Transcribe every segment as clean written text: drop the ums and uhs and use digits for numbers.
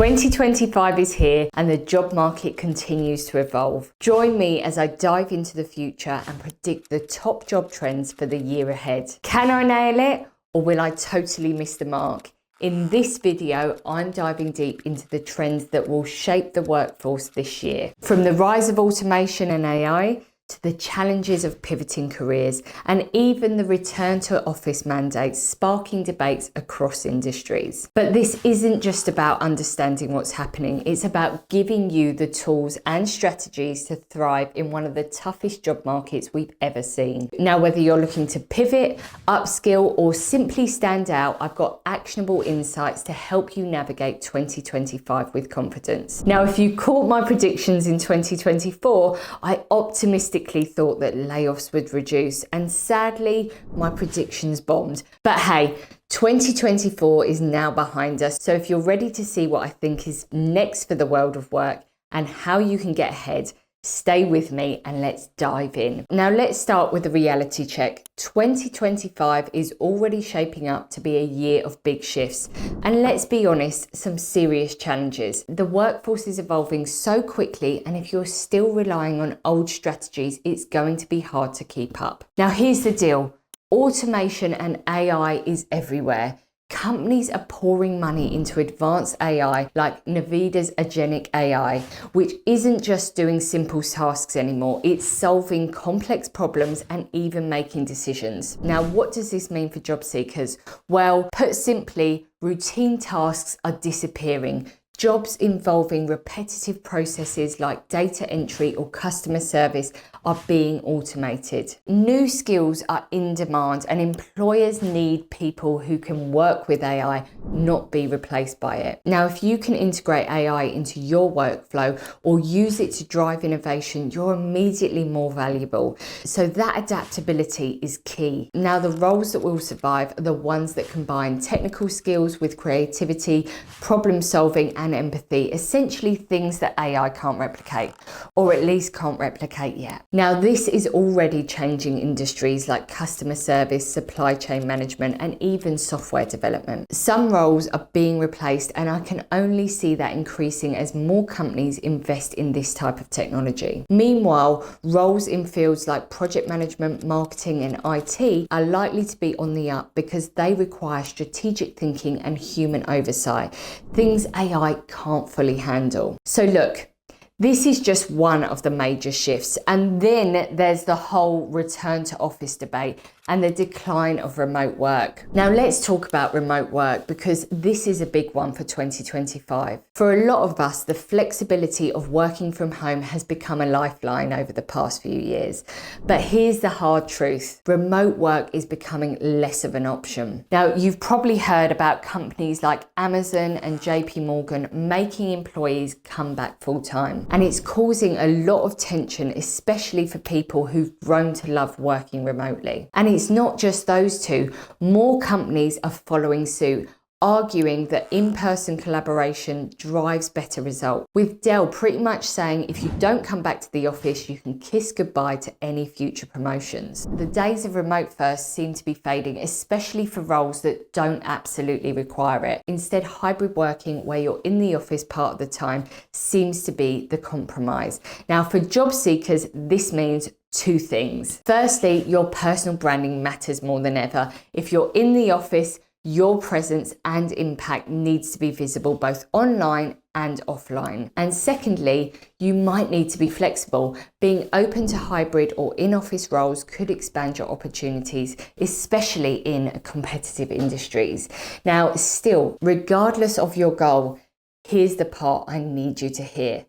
2025 is here and the job market continues to evolve. Join me as I dive into the future and predict the top job trends for the year ahead. Can I nail it, or will I totally miss the mark? In this video, I'm diving deep into the trends that will shape the workforce this year. From the rise of automation and AI, to the challenges of pivoting careers, and even the return to office mandates sparking debates across industries. But this isn't just about understanding what's happening, it's about giving you the tools and strategies to thrive in one of the toughest job markets we've ever seen. Now, whether you're looking to pivot, upskill, or simply stand out, I've got actionable insights to help you navigate 2025 with confidence. Now, if you caught my predictions in 2024, I optimistically thought that layoffs would reduce, and sadly my predictions bombed. But hey, 2024 is now behind us, so if you're ready to see what I think is next for the world of work and how you can get ahead, stay with me and let's dive in. Now let's start with a reality check. 2025 is already shaping up to be a year of big shifts, and let's be honest, some serious challenges. The workforce is evolving so quickly, and if you're still relying on old strategies, it's going to be hard to keep up. Now here's the deal. Automation and AI is everywhere. Companies are pouring money into advanced AI like NVIDIA's agentic AI, which isn't just doing simple tasks anymore, it's solving complex problems and even making decisions. Now, what does this mean for job seekers? Well, put simply, routine tasks are disappearing. Jobs involving repetitive processes like data entry or customer service are being automated. New skills are in demand, and employers need people who can work with AI, not be replaced by it. Now, if you can integrate AI into your workflow or use it to drive innovation, you're immediately more valuable. So that adaptability is key. Now, the roles that will survive are the ones that combine technical skills with creativity, problem solving, and empathy, essentially things that AI can't replicate, or at least can't replicate yet. Now, this is already changing industries like customer service, supply chain management, and even software development. Some roles are being replaced, and I can only see that increasing as more companies invest in this type of technology. Meanwhile, roles in fields like project management, marketing, and IT are likely to be on the up because they require strategic thinking and human oversight, things AI can't fully handle. So look, this is just one of the major shifts. And then there's the whole return to office debate and the decline of remote work. Now let's talk about remote work, because this is a big one for 2025. For a lot of us, the flexibility of working from home has become a lifeline over the past few years. But here's the hard truth. Remote work is becoming less of an option. Now, you've probably heard about companies like Amazon and JP Morgan making employees come back full time. And it's causing a lot of tension, especially for people who've grown to love working remotely. And it's not just those two. More companies are following suit, arguing that in-person collaboration drives better results, with Dell pretty much saying if you don't come back to the office, you can kiss goodbye to any future promotions. The days of remote first seem to be fading, especially for roles that don't absolutely require it. Instead, hybrid working, where you're in the office part of the time, seems to be the compromise. Now, for job seekers, this means two things. Firstly, your personal branding matters more than ever. If you're in the office, your presence and impact needs to be visible both online and offline. And secondly, you might need to be flexible. Being open to hybrid or in-office roles could expand your opportunities, especially in competitive industries. Now, still, regardless of your goal, here's the part I need you to hear.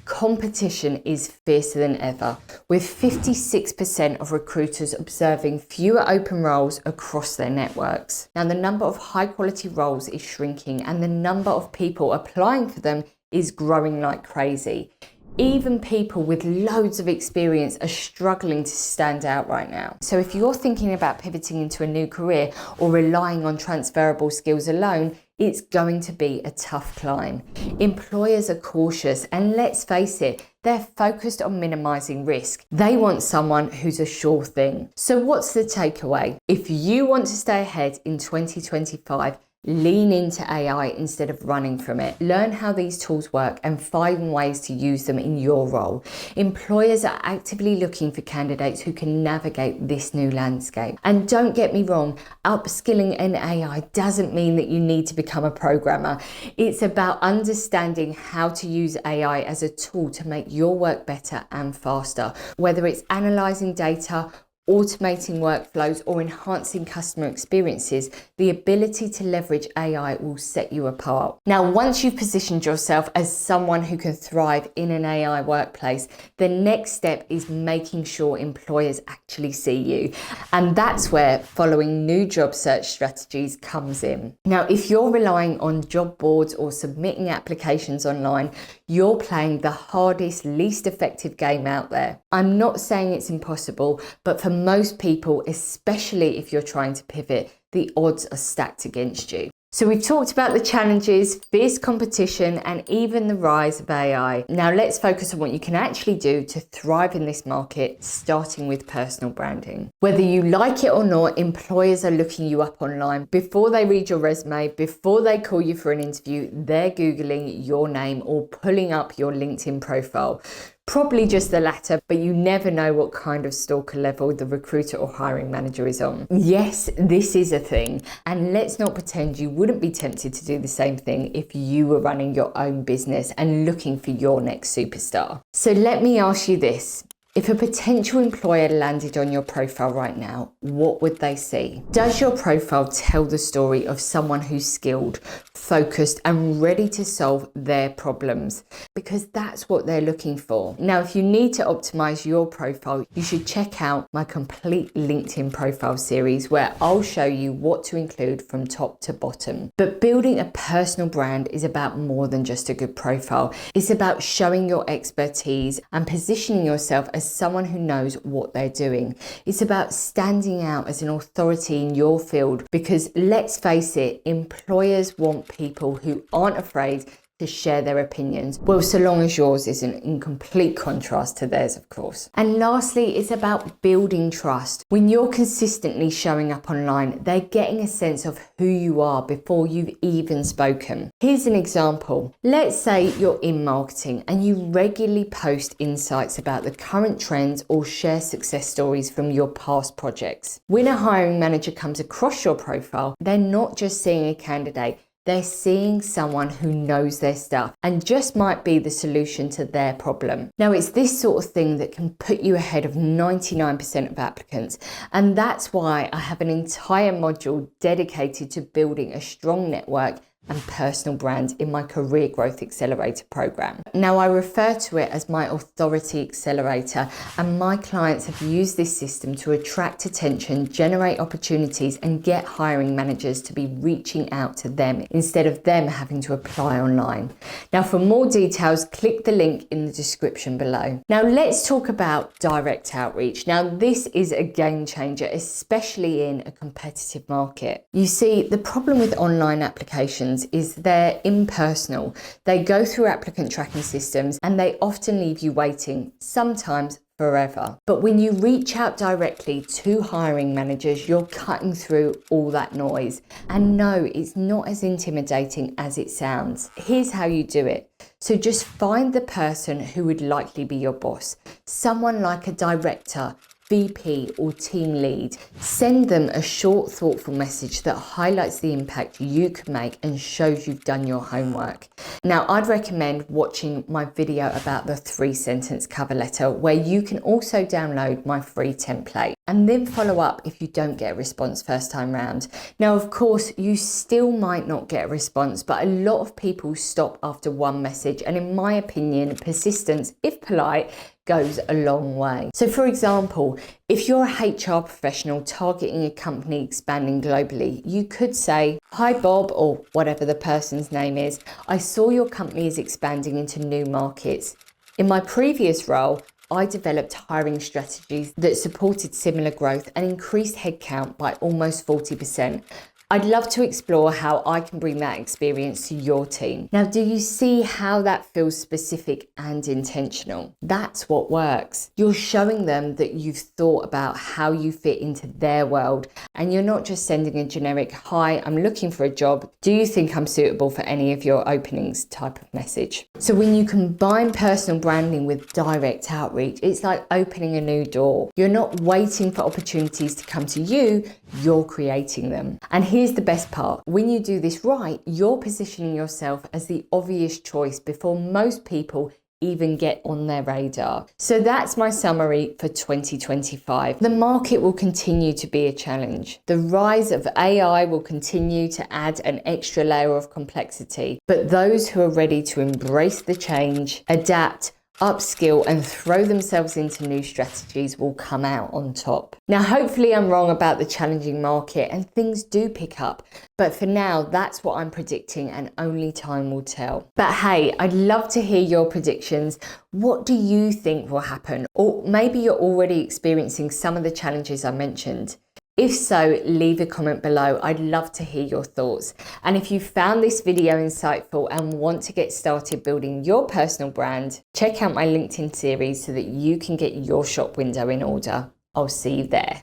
Competition is fiercer than ever, with 56% of recruiters observing fewer open roles across their networks. Now, the number of high-quality roles is shrinking, and the number of people applying for them is growing like crazy. Even people with loads of experience are struggling to stand out right now. So if you're thinking about pivoting into a new career or relying on transferable skills alone, it's going to be a tough climb. Employers are cautious, and let's face it, they're focused on minimizing risk. They want someone who's a sure thing. So what's the takeaway? If you want to stay ahead in 2025, Lean into AI instead of running from it. Learn how these tools work and find ways to use them in your role. Employers are actively looking for candidates who can navigate this new landscape. And don't get me wrong, upskilling in AI doesn't mean that you need to become a programmer. It's about understanding how to use AI as a tool to make your work better and faster, whether it's analyzing data, automating workflows, or enhancing customer experiences. The ability to leverage AI will set you apart. Now, once you've positioned yourself as someone who can thrive in an AI workplace, the next step is making sure employers actually see you. And that's where following new job search strategies comes in. Now, if you're relying on job boards or submitting applications online, you're playing the hardest, least effective game out there. I'm not saying it's impossible, but for most people, especially if you're trying to pivot, the odds are stacked against you. So we've talked about the challenges, fierce competition, and even the rise of AI. Now let's focus on what you can actually do to thrive in this market, starting with personal branding. Whether you like it or not, employers are looking you up online. Before they read your resume, before they call you for an interview, they're Googling your name or pulling up your LinkedIn profile. Probably just the latter, but you never know what kind of stalker level the recruiter or hiring manager is on. Yes, this is a thing, and let's not pretend you wouldn't be tempted to do the same thing if you were running your own business and looking for your next superstar. So let me ask you this. If a potential employer landed on your profile right now, what would they see? Does your profile tell the story of someone who's skilled, focused, and ready to solve their problems? Because that's what they're looking for. Now, if you need to optimize your profile, you should check out my complete LinkedIn profile series where I'll show you what to include from top to bottom. But building a personal brand is about more than just a good profile. It's about showing your expertise and positioning yourself as someone who knows what they're doing. It's about standing out as an authority in your field because let's face it, employers want people who aren't afraid to share their opinions. Well, so long as yours isn't in complete contrast to theirs, of course. And lastly, it's about building trust. When you're consistently showing up online, they're getting a sense of who you are before you've even spoken. Here's an example. Let's say you're in marketing and you regularly post insights about the current trends or share success stories from your past projects. When a hiring manager comes across your profile, they're not just seeing a candidate, they're seeing someone who knows their stuff and just might be the solution to their problem. Now, it's this sort of thing that can put you ahead of 99% of applicants. And that's why I have an entire module dedicated to building a strong network and personal brand in my Career Growth Accelerator program. Now, I refer to it as my Authority Accelerator, and my clients have used this system to attract attention, generate opportunities, and get hiring managers to be reaching out to them instead of them having to apply online. Now, for more details, click the link in the description below. Now, let's talk about direct outreach. Now, this is a game changer, especially in a competitive market. You see, the problem with online applications is they're impersonal. They go through applicant tracking systems and they often leave you waiting, sometimes forever. But when you reach out directly to hiring managers, you're cutting through all that noise. And no, it's not as intimidating as it sounds. Here's how you do it. So just find the person who would likely be your boss, someone like a director, VP or team lead. Send them a short, thoughtful message that highlights the impact you can make and shows you've done your homework. Now, I'd recommend watching my video about the 3-sentence cover letter, where you can also download my free template, and then follow up if you don't get a response first time round. Now, of course, you still might not get a response, but a lot of people stop after one message, and in my opinion, persistence, if polite, goes a long way. So for example, if you're a HR professional targeting a company expanding globally, you could say, "Hi Bob," or whatever the person's name is, "I saw your company is expanding into new markets. In my previous role, I developed hiring strategies that supported similar growth and increased headcount by almost 40%. I'd love to explore how I can bring that experience to your team. Now, do you see how that feels specific and intentional? That's what works. You're showing them that you've thought about how you fit into their world, and you're not just sending a generic, "Hi, I'm looking for a job. Do you think I'm suitable for any of your openings?" type of message. So when you combine personal branding with direct outreach, it's like opening a new door. You're not waiting for opportunities to come to you, you're creating them. And here's the best part. When you do this right, you're positioning yourself as the obvious choice before most people even get on their radar. So that's my summary for 2025. The market will continue to be a challenge. The rise of AI will continue to add an extra layer of complexity, but those who are ready to embrace the change, adapt, upskill and throw themselves into new strategies will come out on top. Now, hopefully I'm wrong about the challenging market and things do pick up, but for now, that's what I'm predicting and only time will tell. But hey, I'd love to hear your predictions. What do you think will happen? Or maybe you're already experiencing some of the challenges I mentioned. If so, leave a comment below. I'd love to hear your thoughts. And if you found this video insightful and want to get started building your personal brand, check out my LinkedIn series so that you can get your shop window in order. I'll see you there.